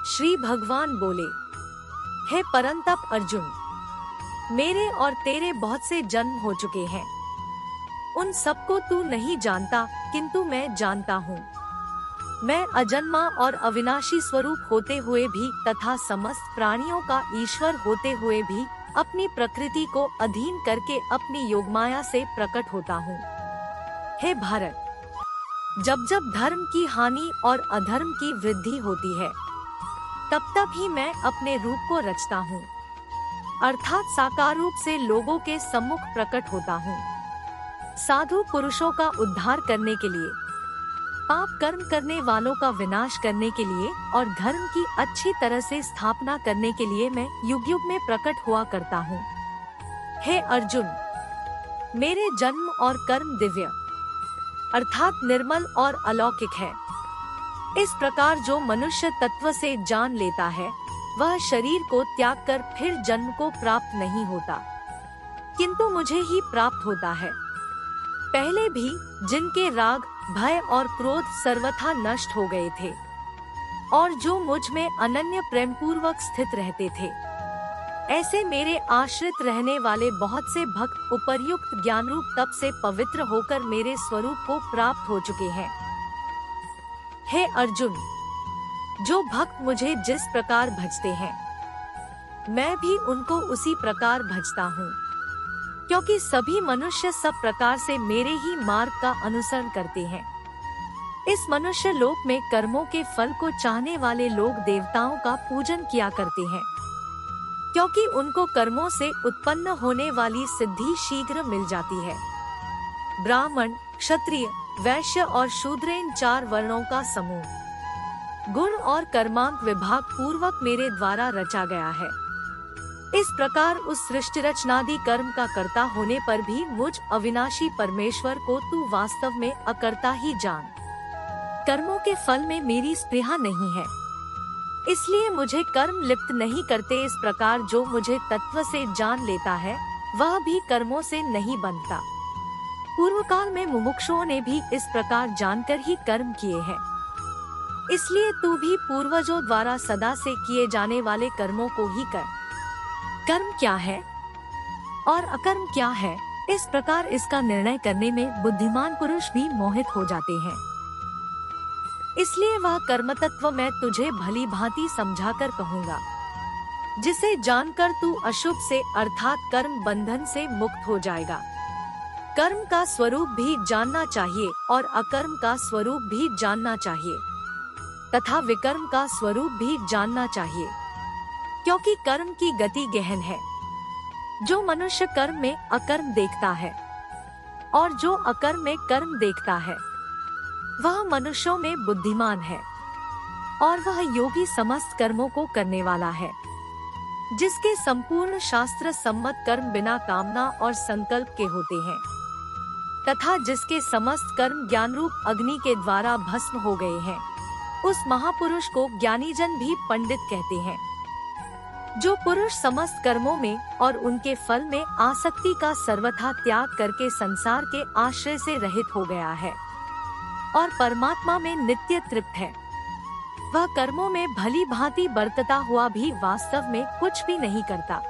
श्री भगवान बोले, हे परंतप अर्जुन, मेरे और तेरे बहुत से जन्म हो चुके हैं। उन सबको तू नहीं जानता, किंतु मैं जानता हूँ। मैं अजन्मा और अविनाशी स्वरूप होते हुए भी तथा समस्त प्राणियों का ईश्वर होते हुए भी अपनी प्रकृति को अधीन करके अपनी योगमाया से प्रकट होता हूँ। हे भारत, जब जब धर्म की हानि और अधर्म की वृद्धि होती है, तब तब ही मैं अपने रूप को रचता हूँ, अर्थात साकार रूप से लोगों के सम्मुख प्रकट होता हूँ। साधु पुरुषों का उद्धार करने के लिए, पाप कर्म करने वालों का विनाश करने के लिए और धर्म की अच्छी तरह से स्थापना करने के लिए मैं युग युग में प्रकट हुआ करता हूँ। हे अर्जुन, मेरे जन्म और कर्म दिव्य अर्थात निर्मल और अलौकिक है। इस प्रकार जो मनुष्य तत्व से जान लेता है, वह शरीर को त्याग कर फिर जन्म को प्राप्त नहीं होता, किंतु मुझे ही प्राप्त होता है। पहले भी जिनके राग, भय और क्रोध सर्वथा नष्ट हो गए थे और जो मुझ में अनन्य प्रेम पूर्वक स्थित रहते थे, ऐसे मेरे आश्रित रहने वाले बहुत से भक्त उपर्युक्त ज्ञान रूप तप से पवित्र होकर मेरे स्वरूप को प्राप्त हो चुके हैं। हे अर्जुन, जो भक्त मुझे जिस प्रकार भजते हैं, मैं भी उनको उसी प्रकार भजता हूँ, क्योंकि सभी मनुष्य सब प्रकार से मेरे ही मार्ग का अनुसरण करते हैं। इस मनुष्य लोक में कर्मों के फल को चाहने वाले लोग देवताओं का पूजन किया करते हैं, क्योंकि उनको कर्मों से उत्पन्न होने वाली सिद्धि शीघ्र मिल जाती है। ब्राह्मण, क्षत्रिय, वैश्य और शूद्र इन 4 वर्णों का समूह गुण और कर्मांक विभाग पूर्वक मेरे द्वारा रचा गया है। इस प्रकार उस सृष्टि रचनादि कर्म का कर्ता होने पर भी मुझ अविनाशी परमेश्वर को तू वास्तव में अकर्ता ही जान। कर्मों के फल में मेरी स्पृहा नहीं है, इसलिए मुझे कर्म लिप्त नहीं करते। इस प्रकार जो मुझे तत्व से जान लेता है, वह भी कर्मों से नहीं बंधता। पूर्व काल में मुमुक्षुओं ने भी इस प्रकार जानकर ही कर्म किए हैं, इसलिए तू भी पूर्वजों द्वारा सदा से किए जाने वाले कर्मों को ही कर। कर्म क्या है और अकर्म क्या है, इस प्रकार इसका निर्णय करने में बुद्धिमान पुरुष भी मोहित हो जाते हैं। इसलिए वह कर्म तत्व मैं तुझे भली भांति समझाकर कहूँगा, जिसे जानकर तू अशुभ से अर्थात कर्म बंधन से मुक्त हो जाएगा। कर्म का स्वरूप भी जानना चाहिए और अकर्म का स्वरूप भी जानना चाहिए तथा विकर्म का स्वरूप भी जानना चाहिए, क्योंकि कर्म की गति गहन है। जो मनुष्य कर्म में अकर्म देखता है और जो अकर्म में कर्म देखता है, वह मनुष्यों में बुद्धिमान है और वह योगी समस्त कर्मों को करने वाला है, जिसके संपूर्ण शास्त्र सम्मत कर्म बिना कामना और संकल्प के होते हैं तथा जिसके समस्त कर्म ज्ञान रूप अग्नि के द्वारा भस्म हो गए हैं। उस महापुरुष को ज्ञानी जन भी पंडित कहते हैं। जो पुरुष समस्त कर्मों में और उनके फल में आसक्ति का सर्वथा त्याग करके संसार के आश्रय से रहित हो गया है और परमात्मा में नित्य तृप्त है, वह कर्मों में भली भांति बरतता हुआ भी वास्तव में कुछ भी नहीं करता।